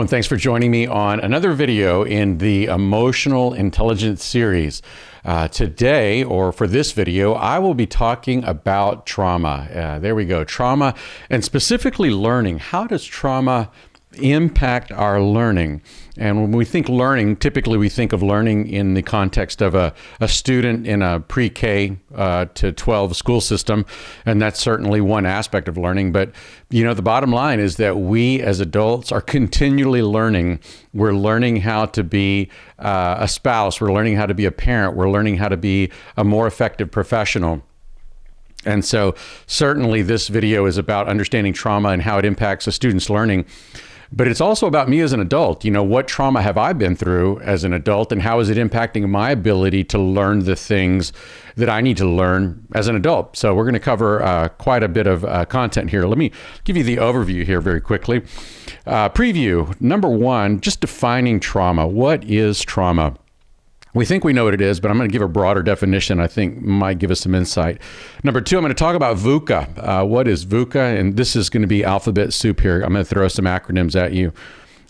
and thanks for joining me on another video in the Emotional Intelligence series. Today, or for this video, I will be talking about trauma. There we go, trauma, and specifically learning. How does trauma impact our learning? And when we think learning, typically we think of learning in the context of a student in a pre-K to 12 school system, and that's certainly one aspect of learning. But you know, the bottom line is that we as adults are continually learning. We're learning how to be a spouse, we're learning how to be a parent, we're learning how to be a more effective professional. And so certainly this video is about understanding trauma and how it impacts a student's learning. But it's also about me as an adult. You know, what trauma have I been through as an adult, and how is it impacting my ability to learn the things that I need to learn as an adult? So we're going to cover quite a bit of content here. Let me give you the overview here very quickly. Preview, number one, just defining trauma. What is trauma? We think we know what it is, but I'm going to give a broader definition I think might give us some insight. Number two, I'm going to talk about VUCA. What is VUCA? And this is going to be alphabet soup here. I'm going to throw some acronyms at you.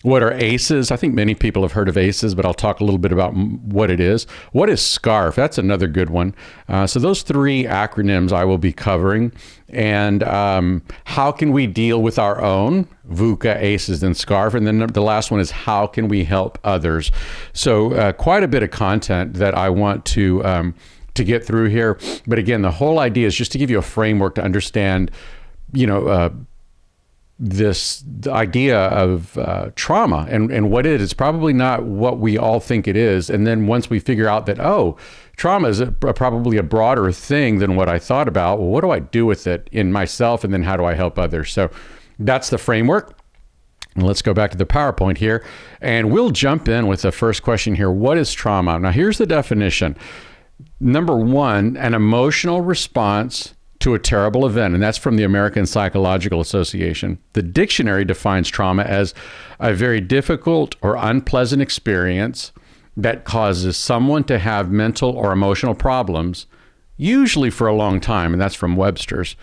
What are ACEs? I think many people have heard of ACEs, but I'll talk a little bit about what it is. What is SCARF? That's another good one. So those three acronyms I will be covering. And how can we deal with our own VUCA, ACEs, and SCARF? And then the last one is how can we help others? So quite a bit of content that I want to get through here. But again, the whole idea is just to give you a framework to understand, you know, the idea of trauma and what it is. Probably not what we all think it is. And then once we figure out that, oh, trauma is probably a broader thing than what I thought about, well, what do I do with it in myself? And then how do I help others? So that's the framework. And let's go back to the PowerPoint here. And we'll jump in with the first question here. What is trauma? Now, here's the definition. Number one, an emotional response to a terrible event, and that's from the American Psychological Association. The dictionary defines trauma as a very difficult or unpleasant experience that causes someone to have mental or emotional problems, usually for a long time, and that's from Webster's.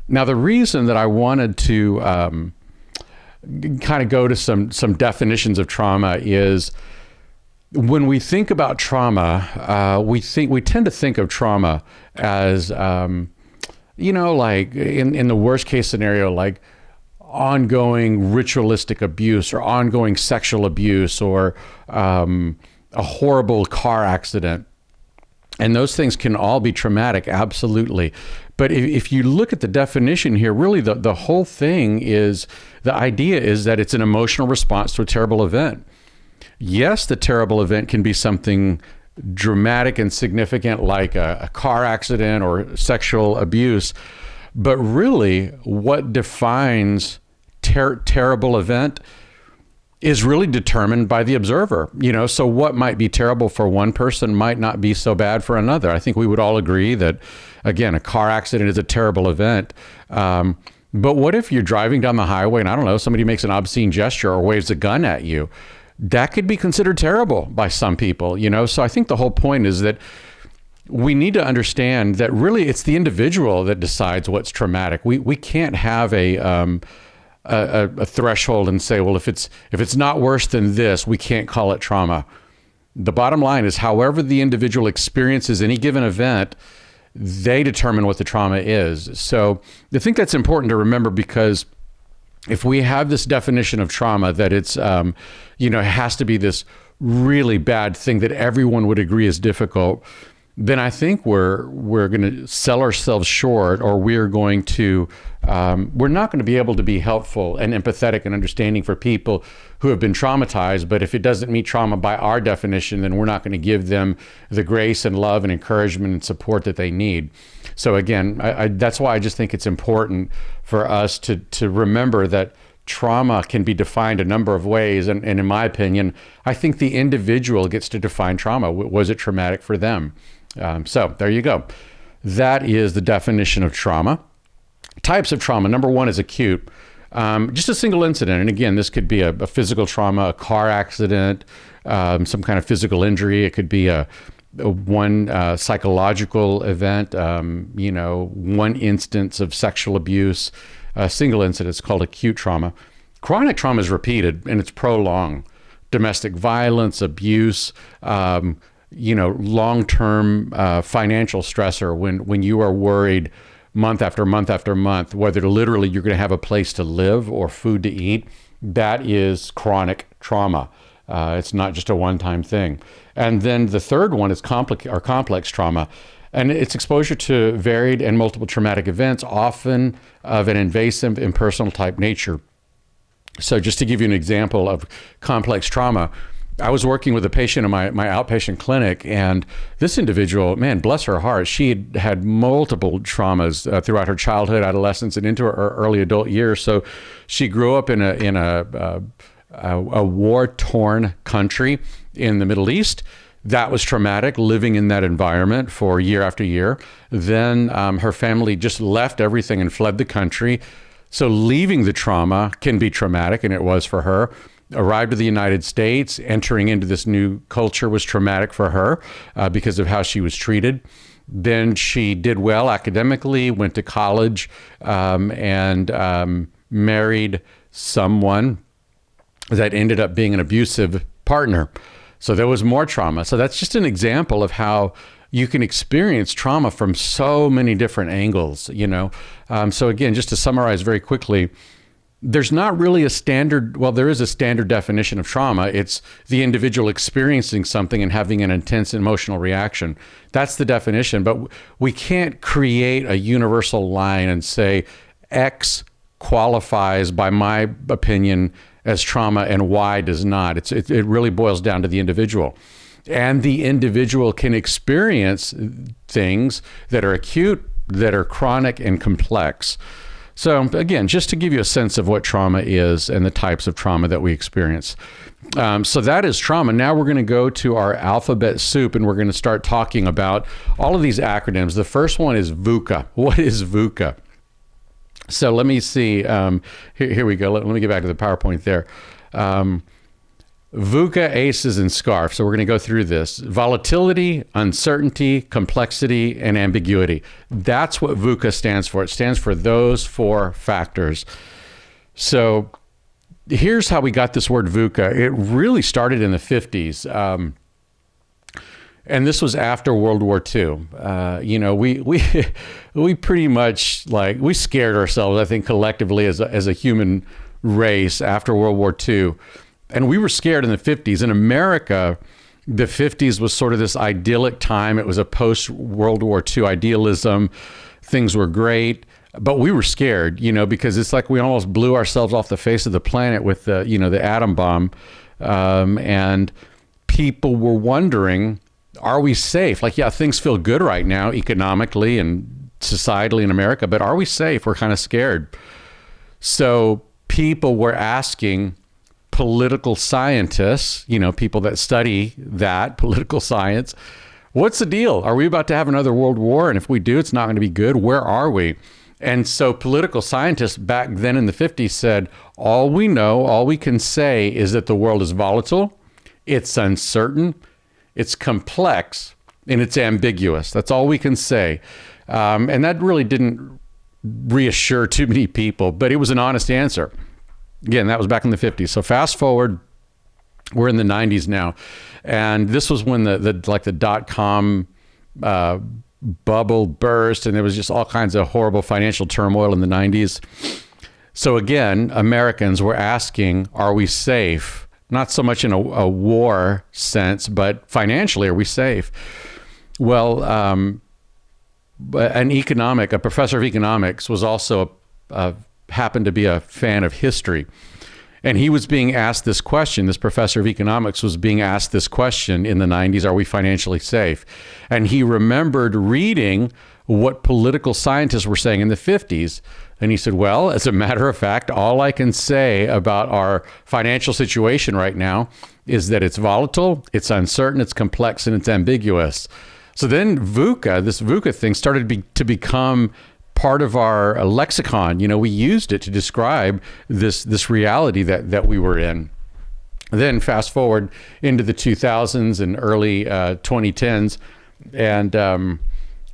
Now, the reason that I wanted to kind of go to some definitions of trauma is when we think about trauma, we tend to think of trauma as you know, like in the worst case scenario, like ongoing ritualistic abuse or ongoing sexual abuse or a horrible car accident. And those things can all be traumatic, absolutely. But if you look at the definition here, really the whole thing is, the idea is that it's an emotional response to a terrible event. Yes, the terrible event can be something dramatic and significant like a car accident or sexual abuse, but really what defines terrible event is really determined by the observer. You know, so what might be terrible for one person might not be so bad for another. I think we would all agree that, again, a car accident is a terrible event. But what if you're driving down the highway and, I don't know, somebody makes an obscene gesture or waves a gun at you? That could be considered terrible by some people, you know? So I think the whole point is that we need to understand that really it's the individual that decides what's traumatic. We can't have a threshold and say, well, if it's not worse than this, we can't call it trauma. The bottom line is, however the individual experiences any given event, they determine what the trauma is. So I think that's important to remember, because if we have this definition of trauma that it's, you know, it has to be this really bad thing that everyone would agree is difficult, then I think we're going to sell ourselves short, or we're going to, we're not going to be able to be helpful and empathetic and understanding for people who have been traumatized. But if it doesn't meet trauma by our definition, then we're not going to give them the grace and love and encouragement and support that they need. So again, that's why I just think it's important for us to remember that trauma can be defined a number of ways. And in my opinion, I think the individual gets to define trauma. Was it traumatic for them? So there you go. That is the definition of trauma. Types of trauma. Number one is acute. Just a single incident. And again, this could be a physical trauma, a car accident, some kind of physical injury. It could be one psychological event, you know, one instance of sexual abuse. A single incident is called acute trauma. Chronic trauma is repeated and it's prolonged. Domestic violence, abuse, long-term financial stressor when you are worried month after month after month, whether literally you're going to have a place to live or food to eat, that is chronic trauma. It's not just a one-time thing. And then the third one is complex trauma. And it's exposure to varied and multiple traumatic events, often of an invasive, impersonal type nature. So just to give you an example of complex trauma, I was working with a patient in my outpatient clinic, and this individual, man, bless her heart, she had multiple traumas throughout her childhood, adolescence, and into her early adult years. So she grew up in a war-torn country in the Middle East. That was traumatic, living in that environment for year after year. Then her family just left everything and fled the country. So leaving the trauma can be traumatic, and it was for her. Arrived to the United States, entering into this new culture was traumatic for her because of how she was treated. Then she did well academically, went to college, and married someone that ended up being an abusive partner. So there was more trauma. So that's just an example of how you can experience trauma from so many different angles, So again, just to summarize very quickly, there's not really a standard, well, there is a standard definition of trauma. It's the individual experiencing something and having an intense emotional reaction. That's the definition, but we can't create a universal line and say X qualifies, by my opinion, as trauma and Y does not. It really boils down to the individual. And the individual can experience things that are acute, that are chronic and complex. So again, just to give you a sense of what trauma is and the types of trauma that we experience. So that is trauma. Now we're going to go to our alphabet soup, and we're going to start talking about all of these acronyms. The first one is VUCA. What is VUCA? So let me see. Here we go. Let me get back to the PowerPoint there. VUCA, ACEs, and SCARF. So we're going to go through this. Volatility, uncertainty, complexity, and ambiguity. That's what VUCA stands for. It stands for those four factors. So here's how we got this word VUCA. It really started in the 50s. And this was after World War II. We pretty much we scared ourselves, I think, collectively as a human race after World War II. And we were scared in the 50s. In America, the 50s was sort of this idyllic time. It was a post-World War II idealism. Things were great, but we were scared, because it's like we almost blew ourselves off the face of the planet with the atom bomb. And people were wondering, are we safe? Things feel good right now economically and societally in America, but are we safe? We're kind of scared. So people were asking political scientists, people that study that, political science, what's the deal? Are we about to have another world war? And if we do, it's not going to be good. Where are we? And so political scientists back then in the 50s said, all we know, all we can say is that the world is volatile, it's uncertain, it's complex, and it's ambiguous. That's all we can say. And that really didn't reassure too many people, but it was an honest answer. Again, that was back in the 50s. So fast forward, we're in the 90s now. And this was when the dot-com bubble burst, and there was just all kinds of horrible financial turmoil in the 90s. So again, Americans were asking, are we safe? Not so much in a war sense, but financially, are we safe? Well, a professor of economics was also happened to be a fan of history. And he was being asked this question. This professor of economics was being asked this question in the 90s, are we financially safe? And he remembered reading what political scientists were saying in the 50s. And he said, well, as a matter of fact, all I can say about our financial situation right now is that it's volatile, it's uncertain, it's complex, and it's ambiguous. So then VUCA, this VUCA thing started to become part of our lexicon. We used it to describe this reality that we were in. Then fast forward into the 2000s and early 2010s, and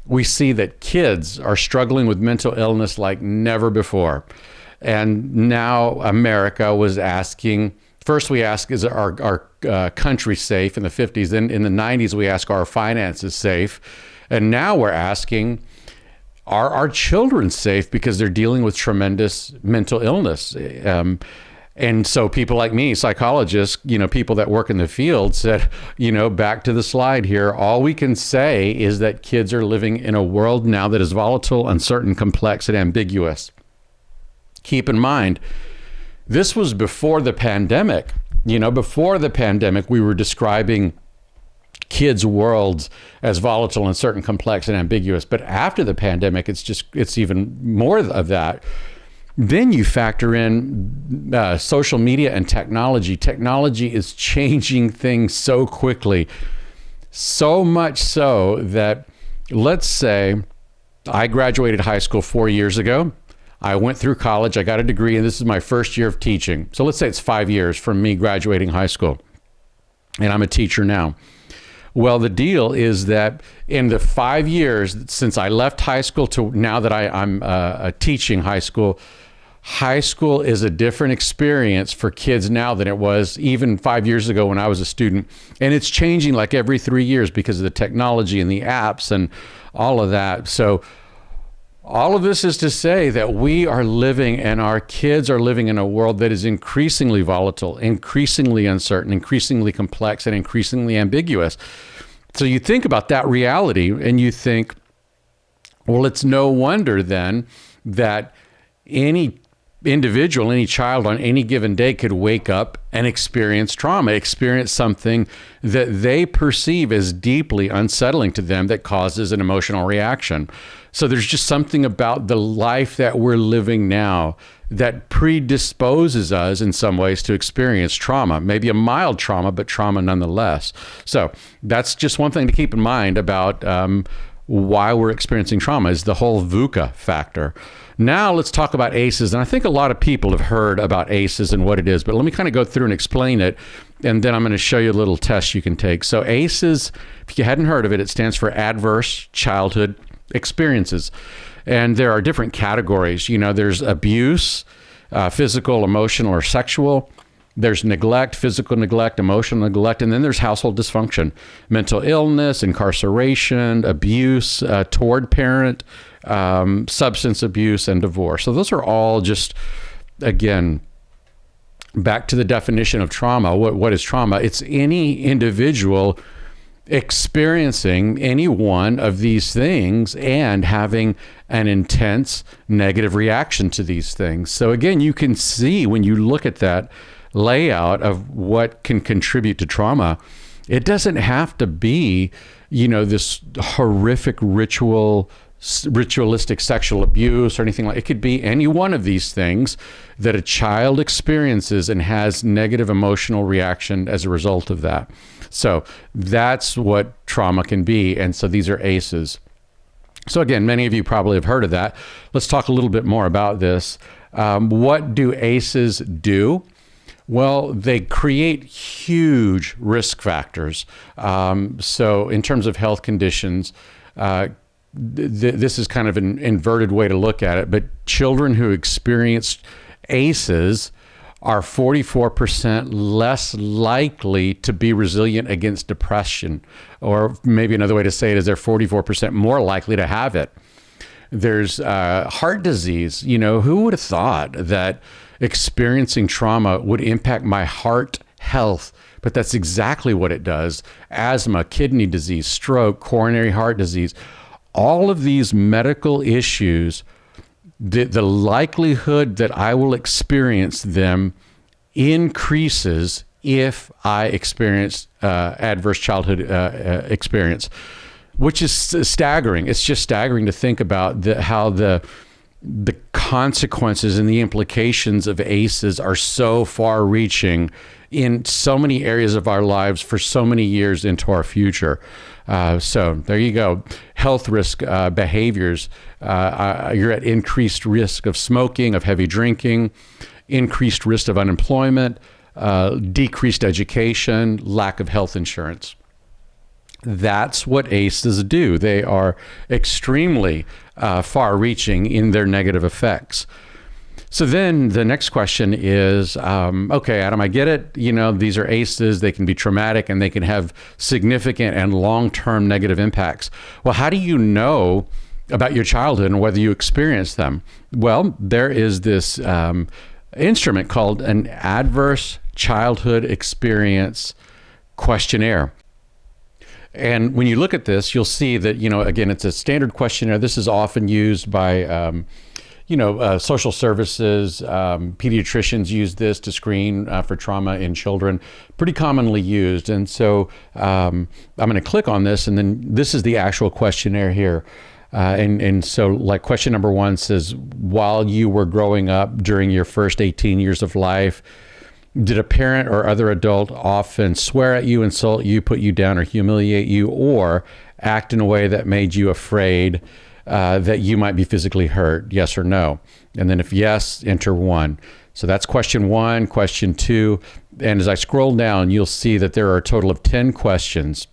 we see that kids are struggling with mental illness like never before. And now America was asking, first we ask, is our country safe in the 50s? Then in the 90s, we ask, are our finances safe? And now we're asking, are our children safe, because they're dealing with tremendous mental illness? And so people like me, psychologists, people that work in the field said, back to the slide here, all we can say is that kids are living in a world now that is volatile, uncertain, complex, and ambiguous. Keep in mind, this was before the pandemic. Before the pandemic, we were describing kids' worlds as volatile, uncertain, complex, and ambiguous. But after the pandemic, it's even more of that. Then you factor in social media and technology. Technology is changing things so quickly, so much so that, let's say I graduated high school 4 years ago. I went through college, I got a degree, and this is my first year of teaching. So let's say it's 5 years from me graduating high school, and I'm a teacher now. Well, the deal is that in the 5 years since I left high school to now that I'm teaching high school is a different experience for kids now than it was even 5 years ago when I was a student. And it's changing like every 3 years because of the technology and the apps and all of that. So all of this is to say that we are living, and our kids are living, in a world that is increasingly volatile, increasingly uncertain, increasingly complex, and increasingly ambiguous. So you think about that reality and you think, well, it's no wonder then that any individual, any child on any given day could wake up and experience trauma, experience something that they perceive as deeply unsettling to them that causes an emotional reaction. So there's just something about the life that we're living now that predisposes us in some ways to experience trauma, maybe a mild trauma, but trauma nonetheless. So that's just one thing to keep in mind about why we're experiencing trauma, is the whole VUCA factor. Now let's talk about ACEs. And I think a lot of people have heard about ACEs and what it is, but let me kind of go through and explain it. And then I'm going to show you a little test you can take. So ACEs, if you hadn't heard of it, it stands for Adverse Childhood Experiences. And there are different categories. There's abuse, physical, emotional, or sexual. There's neglect, physical neglect, emotional neglect, and then there's household dysfunction, mental illness, incarceration, abuse toward parent, substance abuse, and divorce. So those are all just, again, back to the definition of trauma. What is trauma? It's any individual experiencing any one of these things and having an intense negative reaction to these things. So again, you can see when you look at that layout of what can contribute to trauma, it doesn't have to be, this horrific ritualistic sexual abuse or anything like it. Could be any one of these things that a child experiences and has negative emotional reaction as a result of that. So that's what trauma can be. And so these are ACEs. So again, many of you probably have heard of that. Let's talk a little bit more about this. What do ACEs do? Well, they create huge risk factors. So in terms of health conditions, this is kind of an inverted way to look at it, but children who experience ACEs are 44% less likely to be resilient against depression. Or maybe another way to say it is they're 44% more likely to have it. There's heart disease. Who would have thought that experiencing trauma would impact my heart health? But that's exactly what it does. Asthma, kidney disease, stroke, coronary heart disease, all of these medical issues, the likelihood that I will experience them increases if I experience adverse childhood experience, which is staggering. It's just staggering to think about how the consequences and the implications of ACEs are so far-reaching in so many areas of our lives for so many years into our future. So there you go. Health risk behaviors. You're at increased risk of smoking, of heavy drinking, increased risk of unemployment, decreased education, lack of health insurance. That's what ACEs do. They are extremely far-reaching in their negative effects. So then the next question is, okay, Adam, I get it. These are ACEs. They can be traumatic and they can have significant and long-term negative impacts. Well, how do you know about your childhood and whether you experienced them? Well, there is this instrument called an Adverse Childhood Experience Questionnaire. And when you look at this, you'll see that, again, it's a standard questionnaire. This is often used by social services, pediatricians use this to screen for trauma in children, pretty commonly used. And so I'm going to click on this, and then this is the actual questionnaire here. And so like question number 1 says, while you were growing up during your first 18 years of life, did a parent or other adult often swear at you, insult you, put you down, or humiliate you, or act in a way that made you afraid that you might be physically hurt? Yes or no? And then if yes, enter 1. So that's question 1, question 2. And as I scroll down, you'll see that there are a total of 10 questions.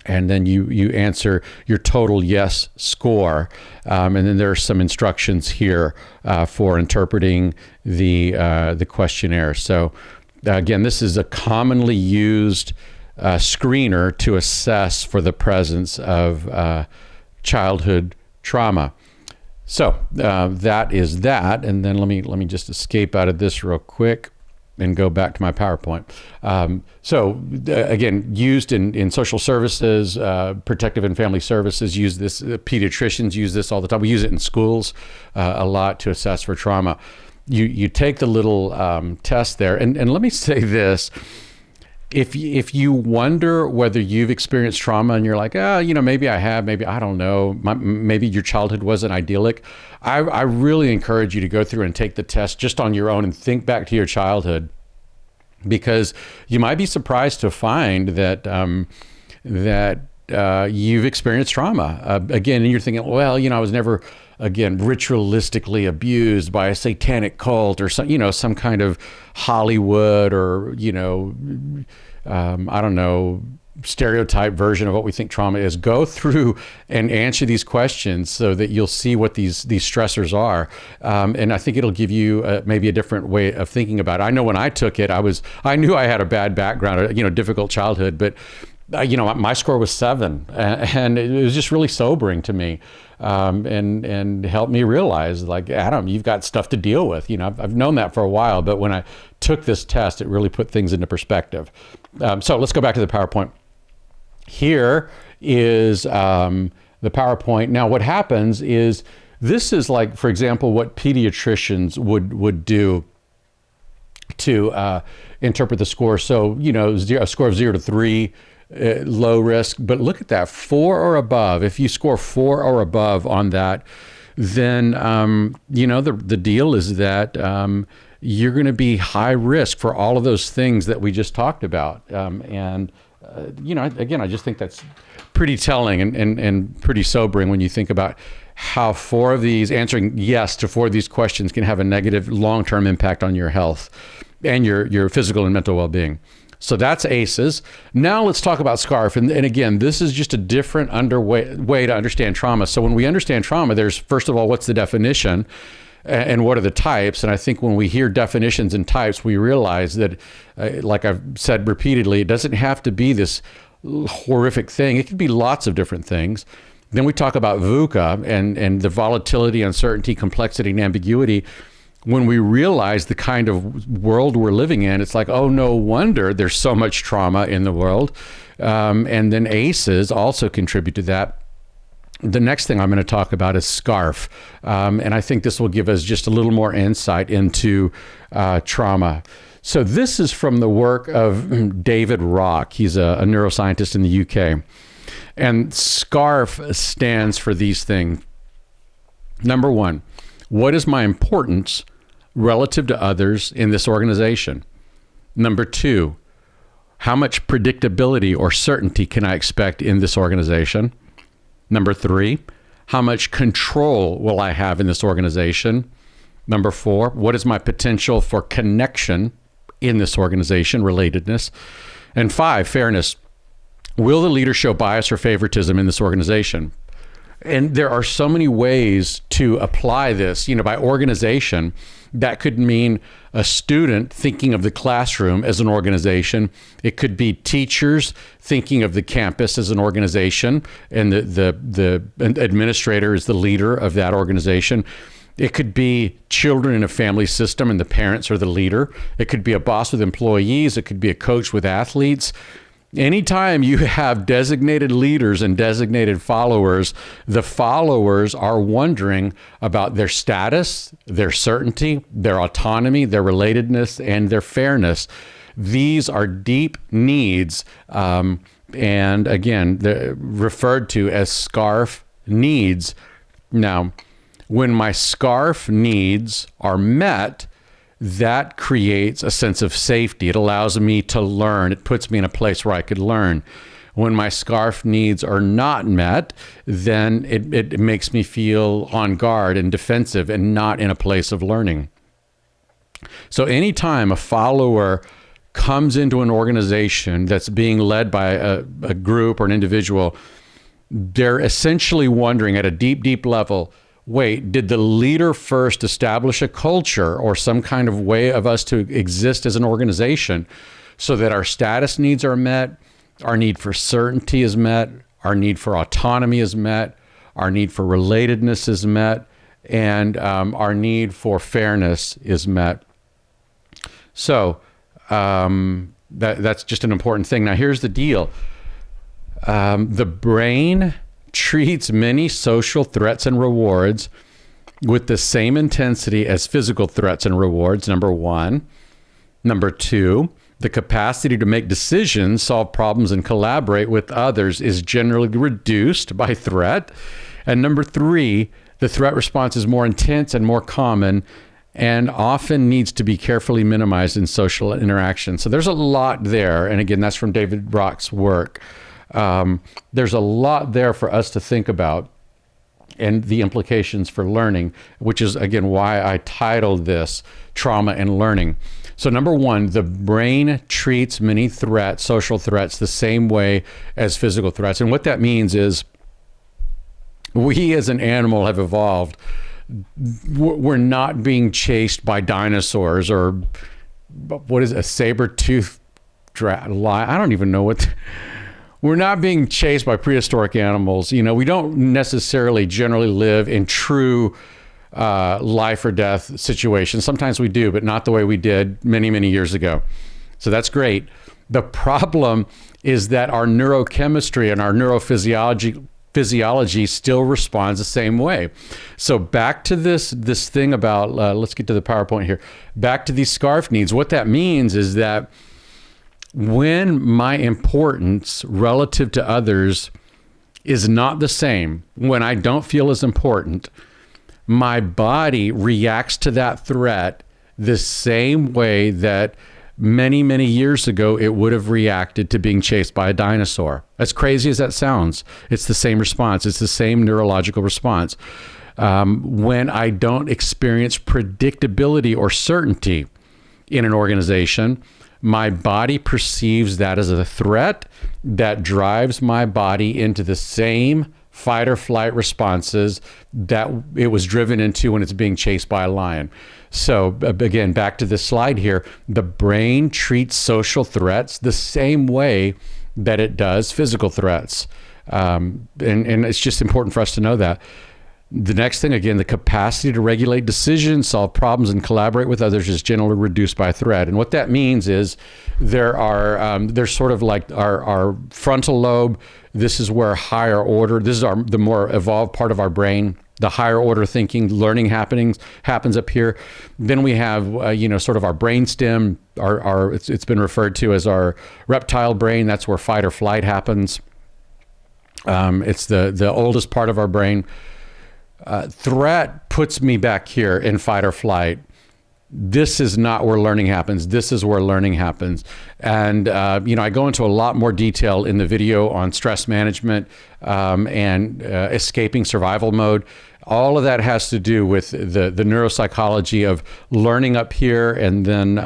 And then you answer your total yes score. And then there are some instructions here for interpreting the questionnaire. So again, this is a commonly used screener to assess for the presence of childhood trauma. So that is that. And then let me just escape out of this real quick and go back to my PowerPoint. Again, used in social services, protective and family services use this, pediatricians use this all the time. We use it in schools a lot to assess for trauma. You take the little test there, and let me say this. If you wonder whether you've experienced trauma and you're like, maybe I have, maybe I don't know, maybe your childhood wasn't idyllic, I really encourage you to go through and take the test just on your own and think back to your childhood, because you might be surprised to find that you've experienced trauma. Again, and you're thinking, well, I was never, again, ritualistically abused by a satanic cult or some kind of Hollywood or, I don't know, stereotype version of what we think trauma is. Go through and answer these questions so that you'll see what these stressors are. And I think it'll give you maybe a different way of thinking about it. I know when I took it, I knew I had a bad background, difficult childhood, but my score was 7, and it was just really sobering to me, and helped me realize, like, Adam, you've got stuff to deal with. I've known that for a while, but when I took this test, it really put things into perspective. So let's go back to the PowerPoint. Here is the PowerPoint. Now, what happens is this is like, for example, what pediatricians would do to interpret the score. So, a score of 0 to 3. Low risk, but look at that, 4 or above. If you score 4 or above on that, then the deal is that you're going to be high risk for all of those things that we just talked about. Again, I just think that's pretty telling and pretty sobering when you think about how answering yes to 4 of these questions can have a negative long-term impact on your health and your physical and mental well-being. So that's ACEs. Now let's talk about SCARF. And again, this is just a different way to understand trauma. So when we understand trauma, there's, first of all, what's the definition and what are the types? And I think when we hear definitions and types, we realize that, like I've said repeatedly, it doesn't have to be this horrific thing. It could be lots of different things. Then we talk about VUCA and the volatility, uncertainty, complexity, and ambiguity. When we realize the kind of world we're living in, it's like, oh, no wonder there's so much trauma in the world. And then ACEs also contribute to that. The next thing I'm going to talk about is SCARF. And I think this will give us just a little more insight into trauma. So this is from the work of David Rock. He's a neuroscientist in the UK. And SCARF stands for these things. Number 1, what is my importance relative to others in this organization? Number 2, how much predictability or certainty can I expect in this organization? Number 3, how much control will I have in this organization? Number 4, what is my potential for connection in this organization, relatedness? And 5, fairness. Will the leader show bias or favoritism in this organization? And there are so many ways to apply this, by organization. That could mean a student thinking of the classroom as an organization. It could be teachers thinking of the campus as an organization, and the administrator is the leader of that organization. It could be children in a family system and the parents are the leader. It could be a boss with employees. It could be a coach with athletes. Anytime you have designated leaders and designated followers, the followers are wondering about their status, their certainty, their autonomy, their relatedness, and their fairness. These are deep needs, and again, they're referred to as SCARF needs. Now, when my SCARF needs are met, that creates a sense of safety. It allows me to learn. It puts me in a place where I could learn. When my SCARF needs are not met, then it makes me feel on guard and defensive and not in a place of learning. So anytime a follower comes into an organization that's being led by a group or an individual, they're essentially wondering at a deep, deep level, wait, did the leader first establish a culture or some kind of way of us to exist as an organization so that our status needs are met, our need for certainty is met, our need for autonomy is met, our need for relatedness is met, and our need for fairness is met? So that's just an important thing. Now, here's the deal. The brain treats many social threats and rewards with the same intensity as physical threats and rewards, number one. Number two, the capacity to make decisions, solve problems, and collaborate with others is generally reduced by threat. And number three, the threat response is more intense and more common and often needs to be carefully minimized in social interaction. So there's a lot there. And again, that's from David Brock's work. There's a lot there for us to think about and the implications for learning, which is, again, why I titled this Trauma and Learning. So number one, the brain treats many threats, social threats, the same way as physical threats. And what that means is we as an animal have evolved. We're not being chased by dinosaurs or what is a saber-toothed lion. I don't even know what... We're not being chased by prehistoric animals. We don't necessarily generally live in true life or death situations. Sometimes we do, but not the way we did many, many years ago. So that's great. The problem is that our neurochemistry and our neurophysiology still responds the same way. So back to this thing about, let's get to the PowerPoint here. Back to these SCARF needs. What that means is that when my importance relative to others is not the same, when I don't feel as important, my body reacts to that threat the same way that many, many years ago it would have reacted to being chased by a dinosaur. As crazy as that sounds, it's the same response. It's the same neurological response. When I don't experience predictability or certainty in an organization, my body perceives that as a threat that drives my body into the same fight or flight responses that it was driven into when it's being chased by a lion. So again, back to this slide here, the brain treats social threats the same way that it does physical threats. And it's just important for us to know that. The next thing, again, the capacity to regulate decisions, solve problems, and collaborate with others is generally reduced by threat. And what that means is there's sort of like our frontal lobe. This is where higher order, this is the more evolved part of our brain. The higher order thinking, learning happens up here. Then we have, sort of our brainstem. It's been referred to as our reptile brain. That's where fight or flight happens. It's the oldest part of our brain. Threat puts me back here in fight or flight. This is not where learning happens. This is where learning happens. And, I go into a lot more detail in the video on stress management and escaping survival mode. All of that has to do with the neuropsychology of learning up here and then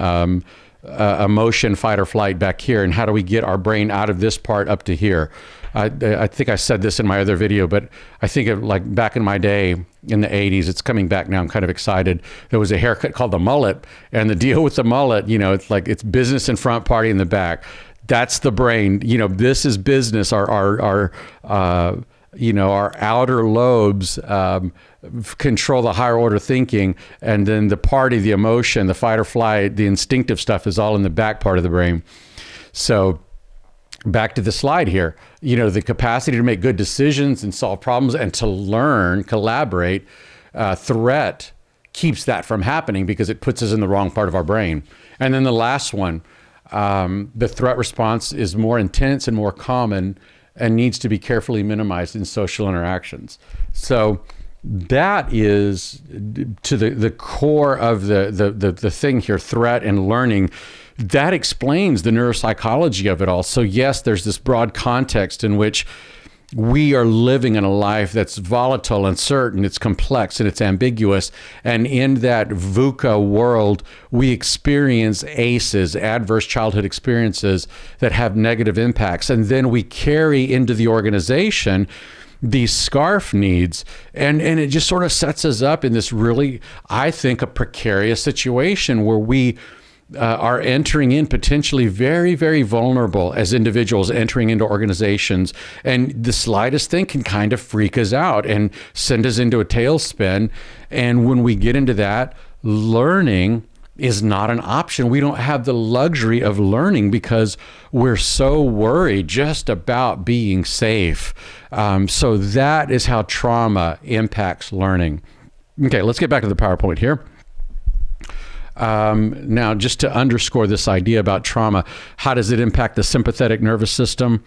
emotion, fight or flight back here. And how do we get our brain out of this part up to here? I think I said this in my other video, but I think of like back in my day in the 80s, it's coming back now. I'm kind of excited. There was a haircut called the mullet, and the deal with the mullet, it's like it's business in front, party in the back. That's the brain. This is business. Our outer lobes control the higher order thinking, and then the party, the emotion, the fight or flight, the instinctive stuff is all in the back part of the brain. So back to the slide here, the capacity to make good decisions and solve problems and to learn, collaborate, threat keeps that from happening because it puts us in the wrong part of our brain. And then the last one, the threat response is more intense and more common and needs to be carefully minimized in social interactions. So that is to the core of the thing here, threat and learning. That explains the neuropsychology of it all. So yes, there's this broad context in which we are living in a life that's volatile, uncertain, it's complex, and it's ambiguous. And in that VUCA world, we experience ACEs, adverse childhood experiences that have negative impacts. And then we carry into the organization these SCARF needs. And it just sort of sets us up in this really, I think, a precarious situation where we are entering in potentially very, very vulnerable as individuals entering into organizations. And the slightest thing can kind of freak us out and send us into a tailspin. And when we get into that, learning is not an option. We don't have the luxury of learning because we're so worried just about being safe. So that is how trauma impacts learning. Okay, let's get back to the PowerPoint here. Now, just to underscore this idea about trauma, how does it impact the sympathetic nervous system?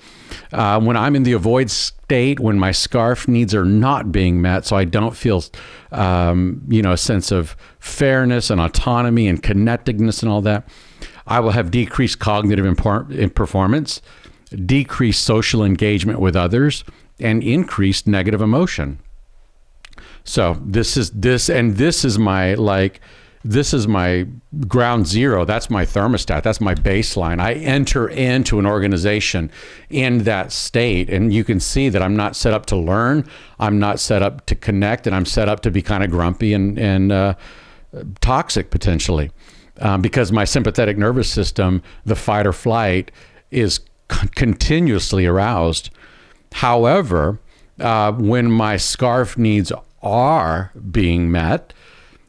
When I'm in the avoid state, when my SCARF needs are not being met, so I don't feel, a sense of fairness and autonomy and connectedness and all that, I will have decreased cognitive performance, decreased social engagement with others, and increased negative emotion. So this is my ground zero. That's my thermostat. That's my baseline. I enter into an organization in that state, and you can see that I'm not set up to learn. I'm not set up to connect, and I'm set up to be kind of grumpy and toxic potentially, because my sympathetic nervous system, the fight or flight, is continuously aroused. However, when my SCARF needs are being met,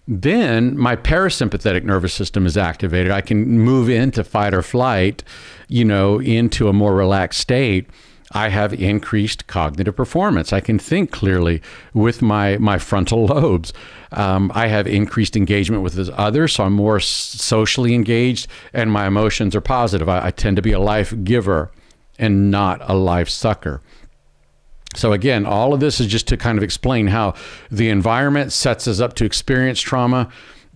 then my parasympathetic nervous system is activated. I can move into fight or flight, into a more relaxed state. I have increased cognitive performance. I can think clearly with my frontal lobes. I have increased engagement with others, so I'm more socially engaged, and my emotions are positive. I tend to be a life giver and not a life sucker. So again, all of this is just to kind of explain how the environment sets us up to experience trauma,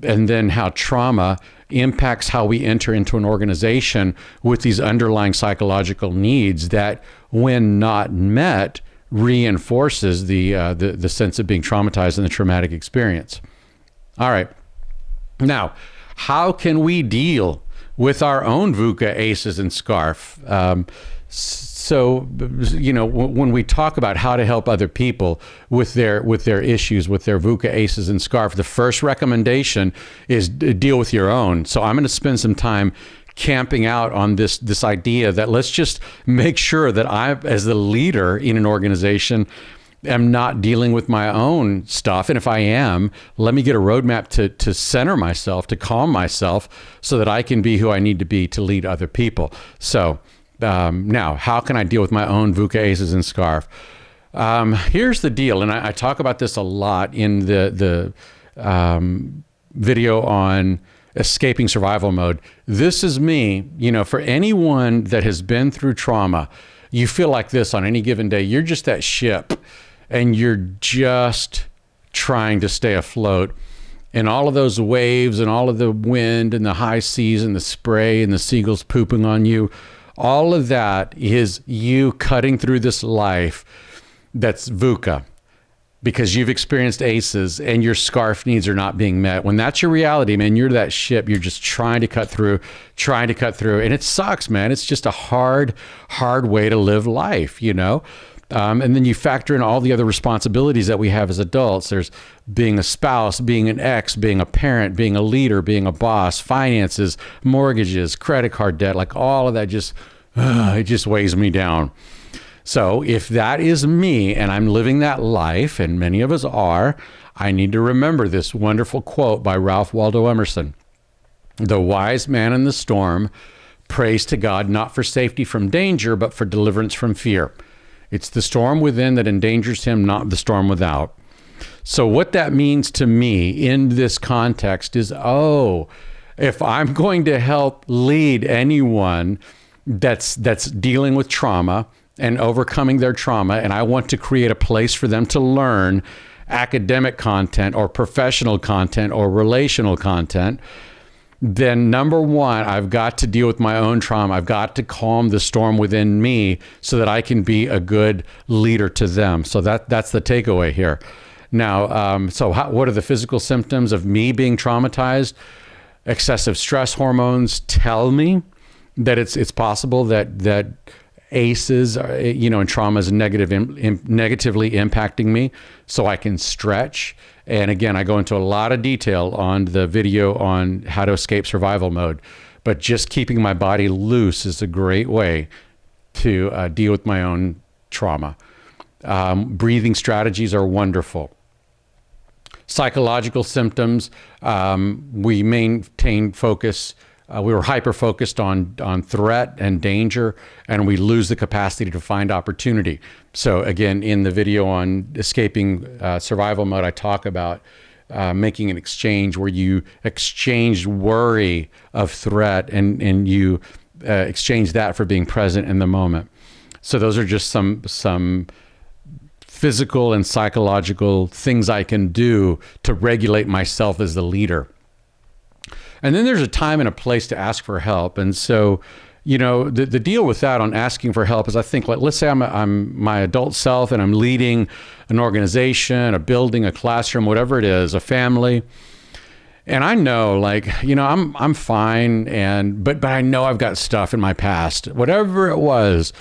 and then how trauma impacts how we enter into an organization with these underlying psychological needs that, when not met, reinforces the sense of being traumatized in the traumatic experience. All right. Now, how can we deal with our own VUCA, ACEs, and SCARF? So, when we talk about how to help other people with their issues, with their VUCA, ACEs, and SCARF, the first recommendation is deal with your own. So I'm going to spend some time camping out on this idea that let's just make sure that I, as the leader in an organization, am not dealing with my own stuff. And if I am, let me get a roadmap to center myself, to calm myself, so that I can be who I need to be to lead other people. So now, how can I deal with my own VUCA, ACEs, and SCARF? Here's the deal, and I talk about this a lot in the video on escaping survival mode. This is me. For anyone that has been through trauma, you feel like this on any given day. You're just that ship, and you're just trying to stay afloat. And all of those waves and all of the wind and the high seas and the spray and the seagulls pooping on you, all of that is you cutting through this life that's VUCA. because you've experienced ACEs and your scarf needs are not being met. When that's your reality, man, you're that ship. You're just trying to cut through. And it sucks, man. It's just a hard way to live life, you know? And then you factor in all the other responsibilities that we have as adults. There's being a spouse, being an ex, being a parent, being a leader, being a boss, finances, mortgages, credit card debt, like all of that it just weighs me down. So if that is me and I'm living that life, and many of us are, I need to remember this wonderful quote by Ralph Waldo Emerson. The wise man in the storm prays to God not for safety from danger, but for deliverance from fear. It's the storm within that endangers him, not the storm without. So what that means to me in this context is, if I'm going to help lead anyone that's dealing with trauma and overcoming their trauma, and I want to create a place for them to learn academic content or professional content or relational content, then number one, I've got to deal with my own trauma. I've got to calm the storm within me so that I can be a good leader to them. So that's the takeaway here. Now, what are the physical symptoms of me being traumatized? Excessive stress hormones tell me that it's possible that ACEs, and trauma is negatively impacting me, so I can stretch. And again, I go into a lot of detail on the video on how to escape survival mode, but just keeping my body loose is a great way to deal with my own trauma. Breathing strategies are wonderful. Psychological symptoms, we maintain focus. We were hyper-focused on threat and danger, and we lose the capacity to find opportunity. So again, in the video on escaping survival mode, I talk about making an exchange where you exchange worry of threat and you exchange that for being present in the moment. So those are just some physical and psychological things I can do to regulate myself as the leader. And then there's a time and a place to ask for help. And so, the deal with that on asking for help is, I think, let's say I'm my adult self and I'm leading an organization, a building, a classroom, whatever it is, a family. And I know, I'm fine, but I know I've got stuff in my past, whatever it was,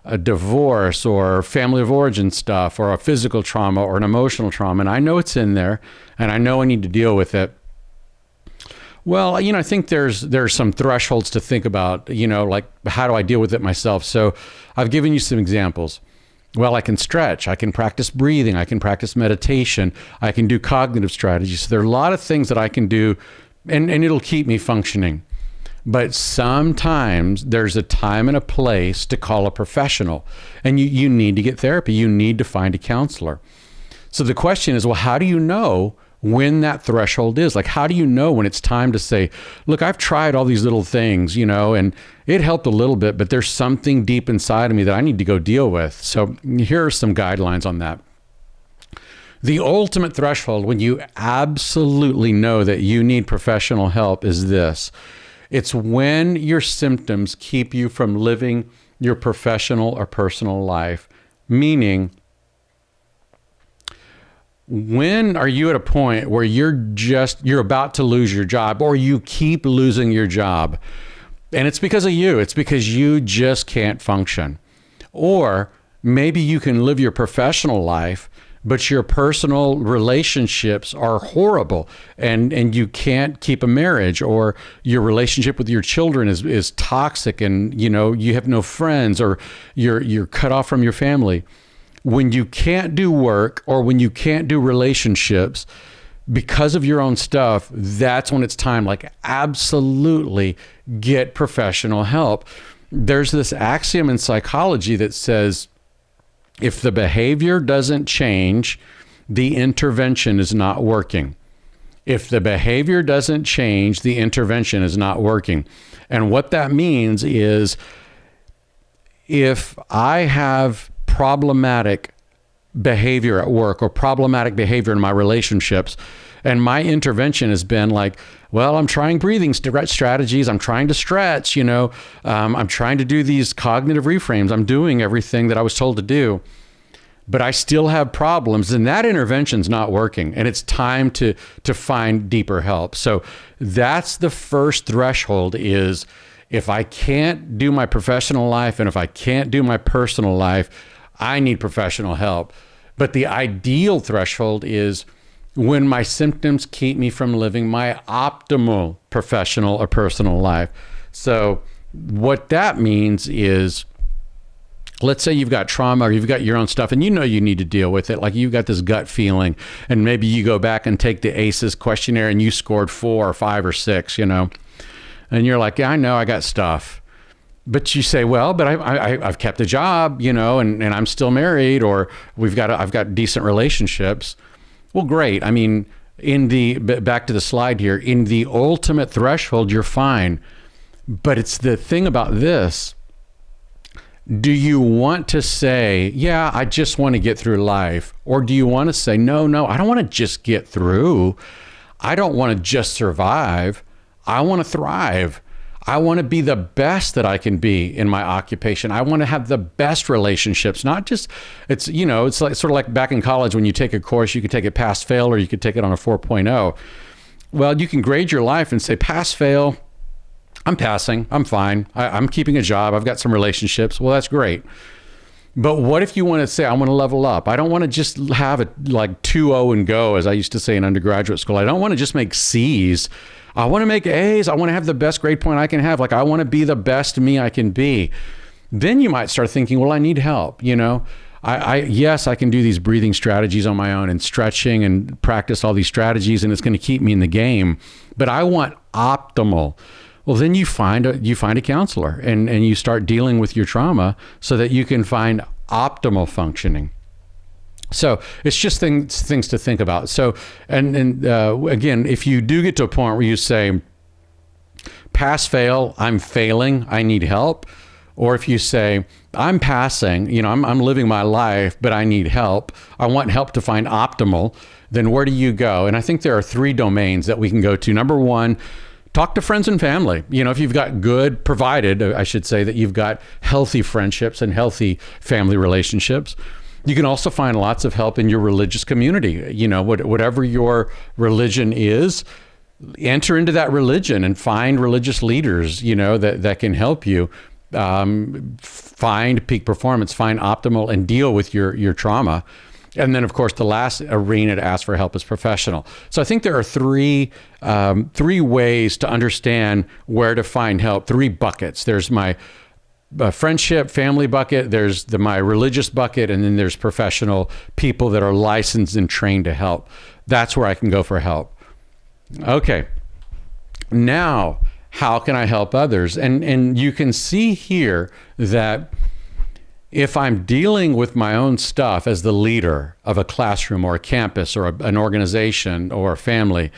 a divorce or family of origin stuff or a physical trauma or an emotional trauma. And I know it's in there and I know I need to deal with it. Well, I think there's some thresholds to think about, how do I deal with it myself? So I've given you some examples. Well, I can stretch, I can practice breathing, I can practice meditation, I can do cognitive strategies. So there are a lot of things that I can do and it'll keep me functioning. But sometimes there's a time and a place to call a professional, and you need to get therapy. You need to find a counselor. So the question is, well, how do you know when that threshold is? How do you know when it's time to say, look, I've tried all these little things, and it helped a little bit, but there's something deep inside of me that I need to go deal with. So here are some guidelines on that. The ultimate threshold when you absolutely know that you need professional help is this. It's when your symptoms keep you from living your professional or personal life, meaning, when are you at a point where you're about to lose your job, or you keep losing your job? And it's because of you. It's because you just can't function. Or maybe you can live your professional life, but your personal relationships are horrible and you can't keep a marriage, or your relationship with your children is toxic and you have no friends, or you're cut off from your family. When you can't do work or when you can't do relationships because of your own stuff, that's when it's time, absolutely get professional help. There's this axiom in psychology that says, if the behavior doesn't change, the intervention is not working. If the behavior doesn't change, the intervention is not working. And what that means is, if I have problematic behavior at work or problematic behavior in my relationships, and my intervention has been I'm trying breathing strategies, I'm trying to stretch, I'm trying to do these cognitive reframes, I'm doing everything that I was told to do, but I still have problems, then that intervention's not working, and it's time to find deeper help. So that's the first threshold, is if I can't do my professional life and if I can't do my personal life, I need professional help. But the ideal threshold is when my symptoms keep me from living my optimal professional or personal life. So what that means is, let's say you've got trauma or you've got your own stuff and you know you need to deal with it. Like you've got this gut feeling, and maybe you go back and take the ACEs questionnaire and you scored 4 or 5 or 6, and you're like, yeah, I know I got stuff. But you say, well, but I've kept a job, and I'm still married, or I've got decent relationships. Well, great. I mean, back to the slide here, in the ultimate threshold, you're fine. But it's the thing about this. Do you want to say, yeah, I just want to get through life? Or do you want to say, no, I don't want to just get through. I don't want to just survive. I want to thrive. I want to be the best that I can be in my occupation. I want to have the best relationships, not just, it's like sort of like back in college when you take a course, you could take it pass, fail, or you could take it on a 4.0. Well, you can grade your life and say pass, fail. I'm passing. I'm fine. I'm keeping a job. I've got some relationships. Well, that's great. But what if you want to say, I want to level up? I don't want to just have it like 2.0 and go, as I used to say in undergraduate school. I don't want to just make C's. I want to make A's. I want to have the best grade point I can have. Like I want to be the best me I can be. Then you might start thinking, well, I need help. Yes, I can do these breathing strategies on my own and stretching and practice all these strategies, and it's going to keep me in the game. But I want optimal. Well, then you find a counselor and you start dealing with your trauma so that you can find optimal functioning. So it's just things to think about. So, and again, if you do get to a point where you say, pass, fail, I'm failing, I need help. Or if you say, I'm passing, I'm living my life, but I need help. I want help to find optimal. Then where do you go? And I think there are 3 domains that we can go to. Number 1, talk to friends and family. If you've got provided I should say that you've got healthy friendships and healthy family relationships. You can also find lots of help in your religious community. Whatever your religion is, enter into that religion and find religious leaders, that can help you find peak performance, find optimal, and deal with your trauma. And then, of course, the last arena to ask for help is professional. So I think there are three ways to understand where to find help, 3 buckets. There's my friendship, family bucket, there's my religious bucket, and then there's professional people that are licensed and trained to help. That's where I can go for help. Okay, now how can I help others? And you can see here that if I'm dealing with my own stuff as the leader of a classroom or a campus or an organization or a family,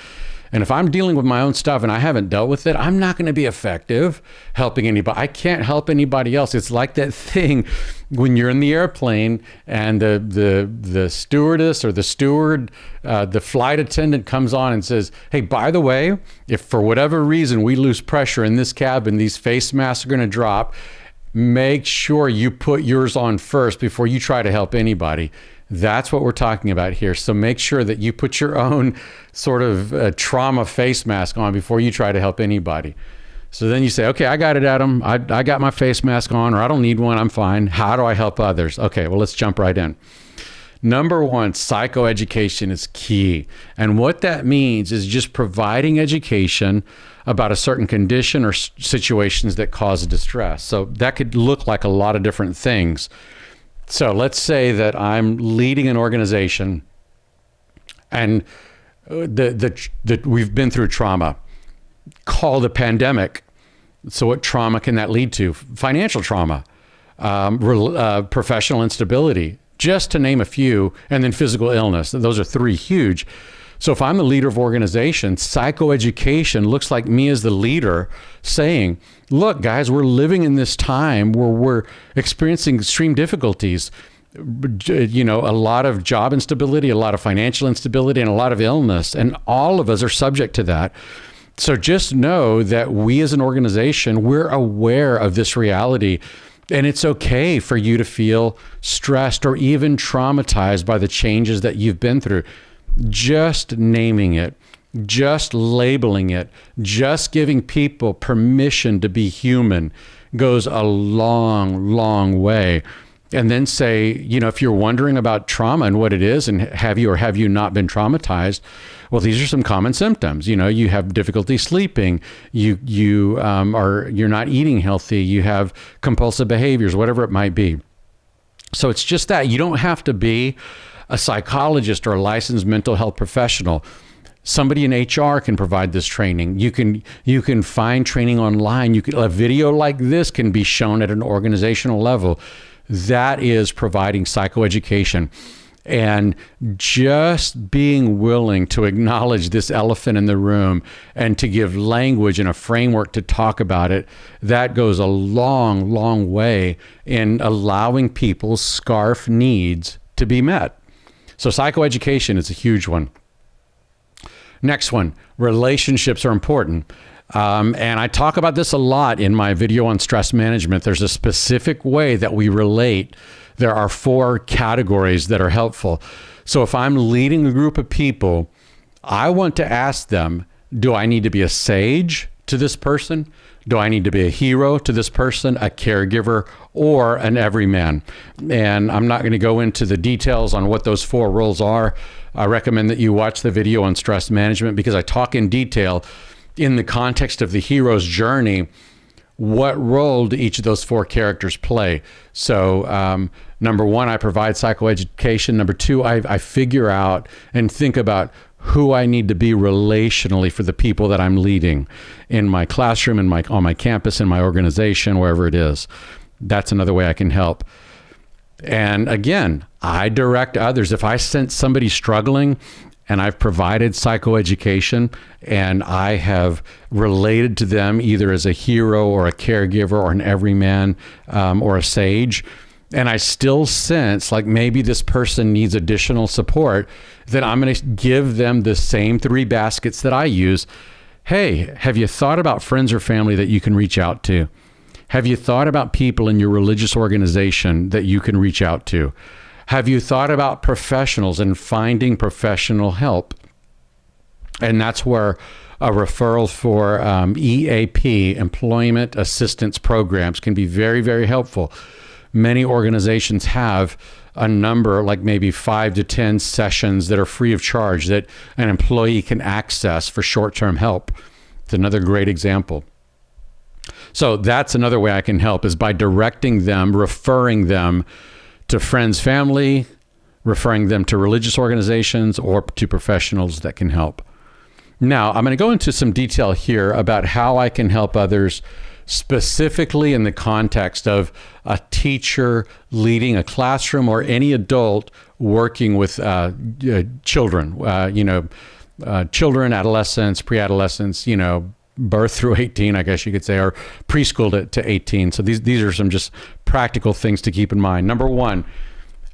and if I'm dealing with my own stuff and I haven't dealt with it, I'm not going to be effective helping anybody. I can't help anybody else. It's like that thing when you're in the airplane and the stewardess or the steward, the flight attendant comes on and says, hey, by the way, if for whatever reason we lose pressure in this cabin, these face masks are going to drop. Make sure you put yours on first before you try to help anybody. That's what we're talking about here. So make sure that you put your own sort of trauma face mask on before you try to help anybody. So then you say, okay, I got it, Adam. I got my face mask on, or I don't need one. I'm fine. How do I help others? Okay, well, let's jump right in. Number 1, psychoeducation is key. And what that means is just providing education about a certain condition or situations that cause distress. So that could look like a lot of different things. So let's say that I'm leading an organization and we've been through trauma called a pandemic. So what trauma can that lead to? Financial trauma, professional instability, just to name a few, and then physical illness. Those are 3 huge. So if I'm the leader of organization, psychoeducation looks like me as the leader saying, look, guys, we're living in this time where we're experiencing extreme difficulties, a lot of job instability, a lot of financial instability, and a lot of illness. And all of us are subject to that. So just know that we as an organization, we're aware of this reality. And it's okay for you to feel stressed or even traumatized by the changes that you've been through. Just naming it, just labeling it, just giving people permission to be human goes a long, long way. And then say, if you're wondering about trauma and what it is, and have you or have you not been traumatized, well, these are some common symptoms. You have difficulty sleeping, you're not eating healthy, you have compulsive behaviors, whatever it might be. So it's just that you don't have to be a psychologist or a licensed mental health professional. Somebody in HR can provide this training. You can find training online. A video like this can be shown at an organizational level. That is providing psychoeducation. And just being willing to acknowledge this elephant in the room and to give language and a framework to talk about it, that goes a long, long way in allowing people's scarf needs to be met. So psychoeducation is a huge one. Next one, relationships are important. And I talk about this a lot in my video on stress management. There's a specific way that we relate. There are 4 categories that are helpful. So if I'm leading a group of people, I want to ask them, do I need to be a sage to this person? Do I need to be a hero to this person, a caregiver, or an everyman? And I'm not going to go into the details on what those 4 roles are. I recommend that you watch the video on stress management because I talk in detail in the context of the hero's journey, what role do each of those 4 characters play? So number 1, I provide psychoeducation. Number 2, I figure out and think about who I need to be relationally for the people that I'm leading in my classroom, on my campus, in my organization, wherever it is. That's another way I can help. And again, I direct others. If I sense somebody struggling and I've provided psychoeducation and I have related to them either as a hero or a caregiver or an everyman or a sage, and I still sense like maybe this person needs additional support, then I'm going to give them the same 3 baskets that I use. Hey, have you thought about friends or family that you can reach out to? Have you thought about people in your religious organization that you can reach out to? Have you thought about professionals and finding professional help? And that's where a referral for EAP, Employment Assistance Programs, can be very, very helpful. Many organizations have a number, like maybe 5 to 10 sessions that are free of charge that an employee can access for short-term help. It's another great example. So that's another way I can help, is by directing them, referring them to friends, family, referring them to religious organizations or to professionals that can help. Now, I'm going to go into some detail here about how I can help others, specifically in the context of a teacher leading a classroom or any adult working with children, children, adolescents, pre-adolescents, birth through 18, I guess you could say, or preschool to 18. So these are some just practical things to keep in mind. Number 1,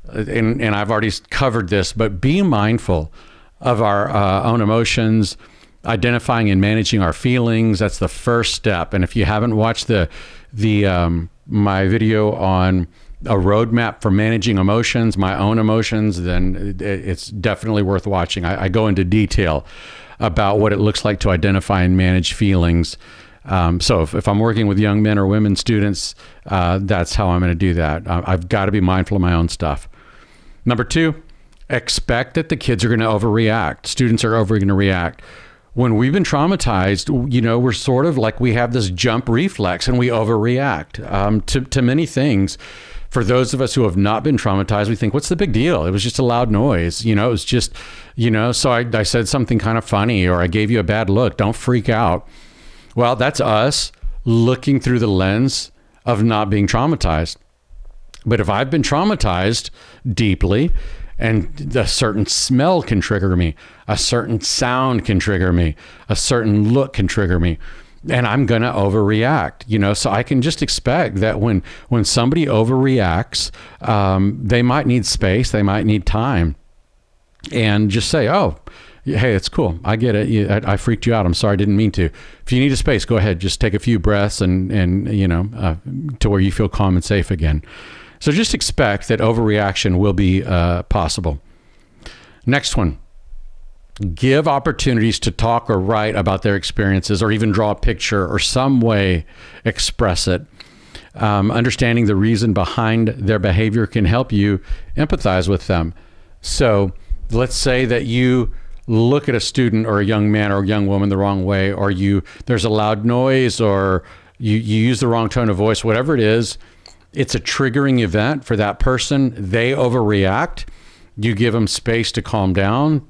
and I've already covered this, but be mindful of our own emotions, identifying and managing our feelings. That's the first step. And if you haven't watched my video on a roadmap for managing emotions, my own emotions, then it's definitely worth watching. I go into detail about what it looks like to identify and manage feelings. So if I'm working with young men or women students, that's how I'm going to do that. I've got to be mindful of my own stuff. Number 2, expect that the kids are going to overreact. Students are going to react. When we've been traumatized, we're sort of like we have this jump reflex and we overreact to many things. For those of us who have not been traumatized, we think, what's the big deal? It was just a loud noise. It was just, so I said something kind of funny, or I gave you a bad look. Don't freak out. Well, that's us looking through the lens of not being traumatized. But if I've been traumatized deeply, and a certain smell can trigger me, a certain sound can trigger me, a certain look can trigger me, and I'm going to overreact, so I can just expect that when somebody overreacts, they might need space, they might need time, and just say, oh, Hey, it's cool. I get it. I freaked you out. I'm sorry. I didn't mean to. If you need a space, go ahead. Just take a few breaths and to where you feel calm and safe again. So just expect that overreaction will be possible. Next one. Give opportunities to talk or write about their experiences, or even draw a picture or some way express it. Understanding the reason behind their behavior can help you empathize with them. So let's say that you look at a student or a young man or a young woman the wrong way, or there's a loud noise, or you use the wrong tone of voice, whatever it is, it's a triggering event for that person. They overreact. You give them space to calm down,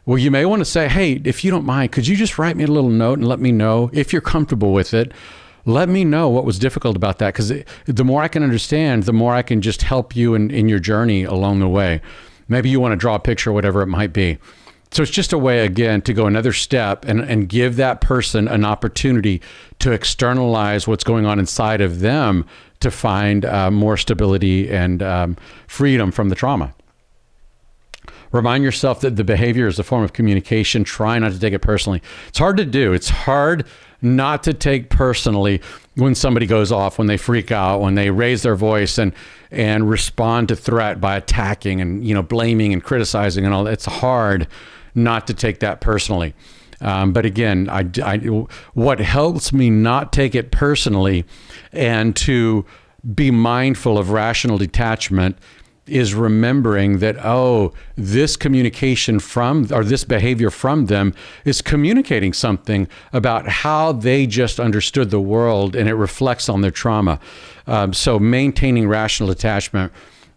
Well, you may want to say, hey, if you don't mind, could you just write me a little note and let me know if you're comfortable with it? Let me know what was difficult about that, because the more I can understand, the more I can just help you in your journey along the way. Maybe you want to draw a picture, whatever it might be. So it's just a way, again, to go another step and give that person an opportunity to externalize what's going on inside of them to find more stability and freedom from the trauma. Remind yourself that the behavior is a form of communication. Try not to take it personally. It's hard to do. It's hard not to take personally when somebody goes off, when they freak out, when they raise their voice and respond to threat by attacking and blaming and criticizing and all that. It's hard not to take that personally. But again, what helps me not take it personally and to be mindful of rational detachment is remembering that, this communication this behavior from them is communicating something about how they just understood the world, and it reflects on their trauma. So maintaining rational detachment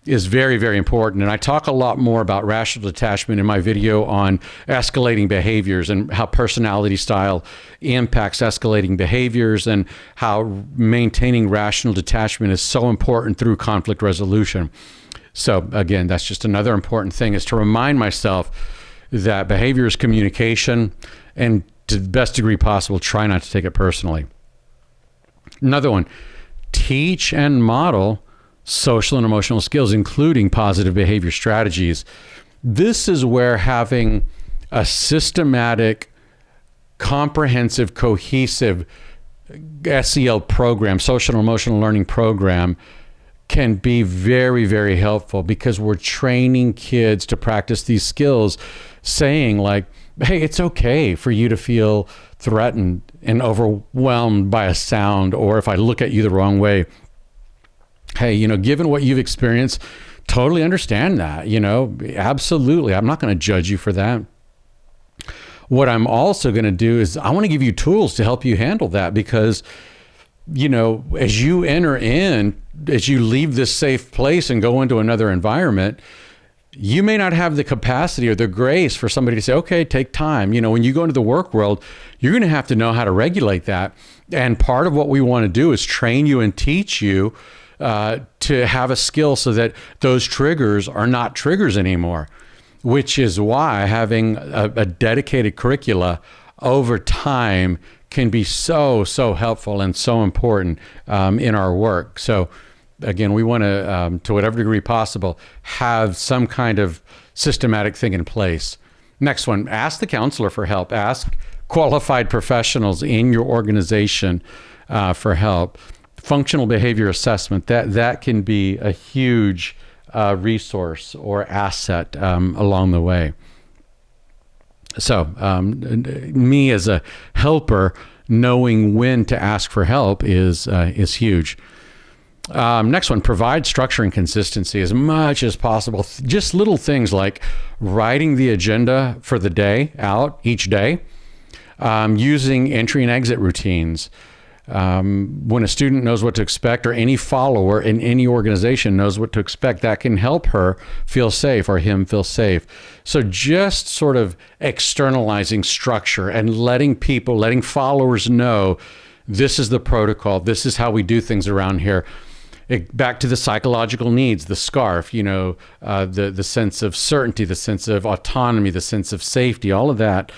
is very, very important. And I talk a lot more about rational detachment in my video on escalating behaviors and how personality style impacts escalating behaviors, and how maintaining rational detachment is so important through conflict resolution. So again, that's just another important thing, is to remind myself that behavior is communication, and to the best degree possible, try not to take it personally. Another one, teach and model social and emotional skills, including positive behavior strategies. This is where having a systematic, comprehensive, cohesive SEL program, social and emotional learning program, can be very, very helpful, because we're training kids to practice these skills, saying like, hey, it's okay for you to feel threatened and overwhelmed by a sound, or if I look at you the wrong way. Hey, given what you've experienced, totally understand that, absolutely. I'm not going to judge you for that. What I'm also going to do is I want to give you tools to help you handle that, because as you as you leave this safe place and go into another environment, you may not have the capacity or the grace for somebody to say, okay, take time. When you go into the work world, you're going to have to know how to regulate that. And part of what we want to do is train you and teach you to have a skill so that those triggers are not triggers anymore, which is why having a dedicated curricula over time can be so helpful and so important in our work. So again, we want to whatever degree possible, have some kind of systematic thing in place. Next one, ask the counselor for help. Ask qualified professionals in your organization for help. Functional behavior assessment, that can be a huge resource or asset along the way. So me as a helper, knowing when to ask for help is huge. Next one, provide structure and consistency as much as possible. Just little things like writing the agenda for the day out each day, using entry and exit routines. When a student knows what to expect, or any follower in any organization knows what to expect, that can help her feel safe or him feel safe. So just sort of externalizing structure and letting followers know this is the protocol, this is how we do things around here. Back to the psychological needs, the SCARF, the sense of certainty, the sense of autonomy, the sense of safety, all of that.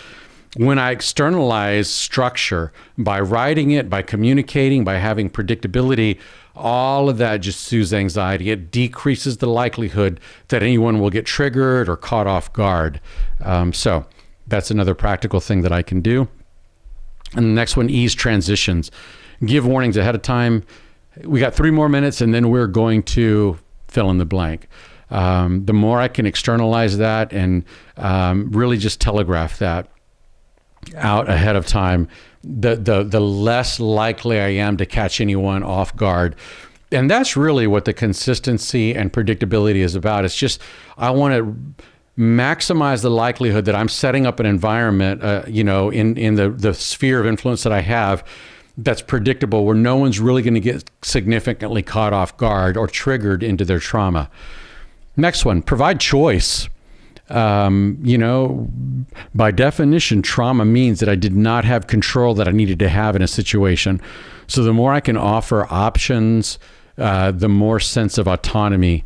When I externalize structure by writing it, by communicating, by having predictability, All of that just soothes anxiety. It decreases the likelihood that anyone will get triggered or caught off guard. So that's another practical thing that I can do. And the next one, ease transitions. Give warnings ahead of time. We got 3 more minutes and then we're going to fill in the blank. The more I can externalize that and really just telegraph that out ahead of time, the less likely I am to catch anyone off guard. And that's really what the consistency and predictability is about. It's just, I want to maximize the likelihood that I'm setting up an environment, in the sphere of influence that I have, that's predictable, where no one's really going to get significantly caught off guard or triggered into their trauma. Next one, provide choice. By definition, trauma means that I did not have control that I needed to have in a situation. So the more I can offer options, the more sense of autonomy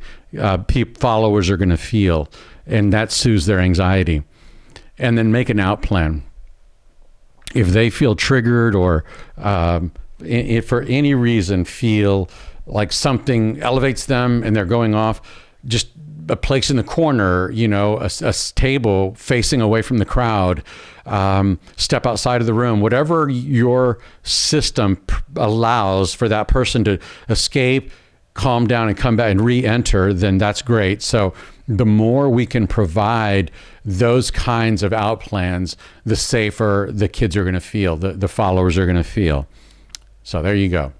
followers are going to feel, and that soothes their anxiety. And then make an out plan. If they feel triggered or if for any reason feel like something elevates them and they're going off, just a place in the corner, a table facing away from the crowd, step outside of the room, whatever your system allows for that person to escape, calm down and come back and re-enter, then that's great. So the more we can provide those kinds of out plans, the safer the kids are going to feel, the followers are going to feel. So there you go.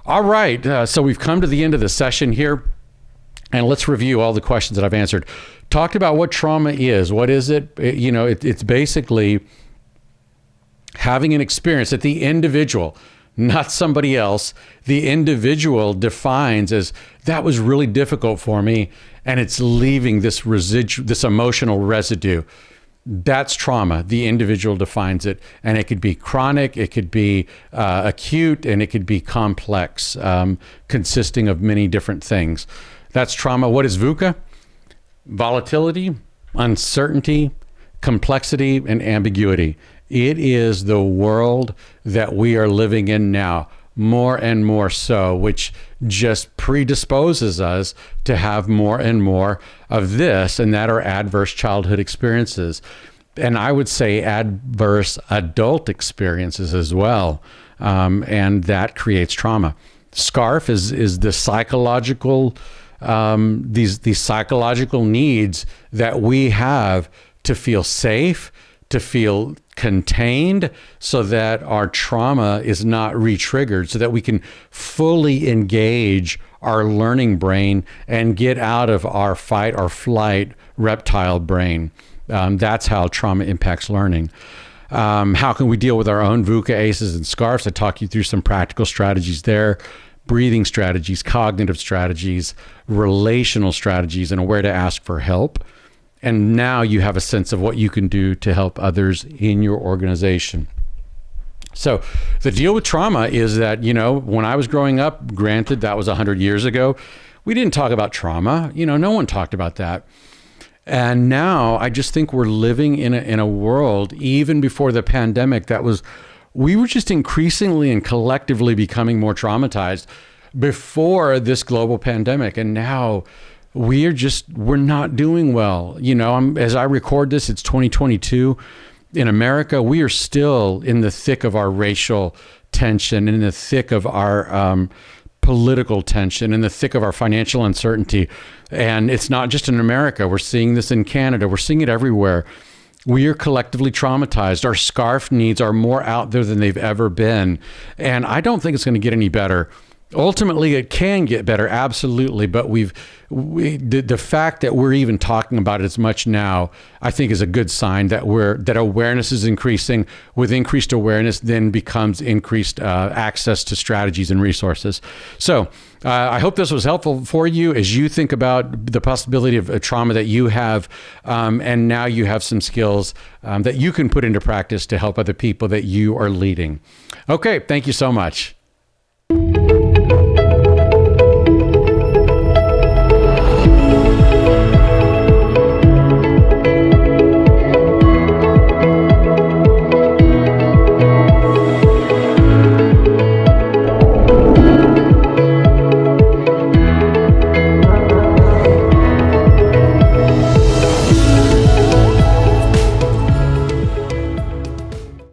All right. So we've come to the end of the session here. And let's review all the questions that I've answered. Talked about what trauma is. What is it? It's basically having an experience that the individual, not somebody else, the individual defines as, that was really difficult for me, and it's leaving this emotional residue. That's trauma. The individual defines it, and it could be chronic, it could be acute, and it could be complex, consisting of many different things. That's trauma. What is VUCA? Volatility, uncertainty, complexity, and ambiguity. It is the world that we are living in now, more and more so, which just predisposes us to have more and more of this, and that are adverse childhood experiences. And I would say adverse adult experiences as well. And that creates trauma. SCARF is the psychological these psychological needs that we have to feel safe, to feel contained, so that our trauma is not re-triggered, so that we can fully engage our learning brain and get out of our fight or flight reptile brain. That's how trauma impacts learning. How can we deal with our own VUCA, ACEs, and SCARFs? I talk you through some practical strategies there. Breathing strategies, cognitive strategies, relational strategies, and where to ask for help. And now you have a sense of what you can do to help others in your organization. So the deal with trauma is that, when I was growing up, granted that was 100 years ago, we didn't talk about trauma. No one talked about that. And now I just think we're living in a world, even before the pandemic, we were just increasingly and collectively becoming more traumatized before this global pandemic. And now we're not doing well. As I record this, it's 2022. In America, we are still in the thick of our racial tension, in the thick of our political tension, in the thick of our financial uncertainty. And it's not just in America. We're seeing this in Canada. We're seeing it everywhere. We are collectively traumatized. Our SCARF needs are more out there than they've ever been. And I don't think it's going to get any better. Ultimately, it can get better, absolutely. But the fact that we're even talking about it as much now, I think, is a good sign that awareness is increasing. With increased awareness, then becomes increased access to strategies and resources. So I hope this was helpful for you as you think about the possibility of a trauma that you have, and now you have some skills that you can put into practice to help other people that you are leading. Okay, thank you so much.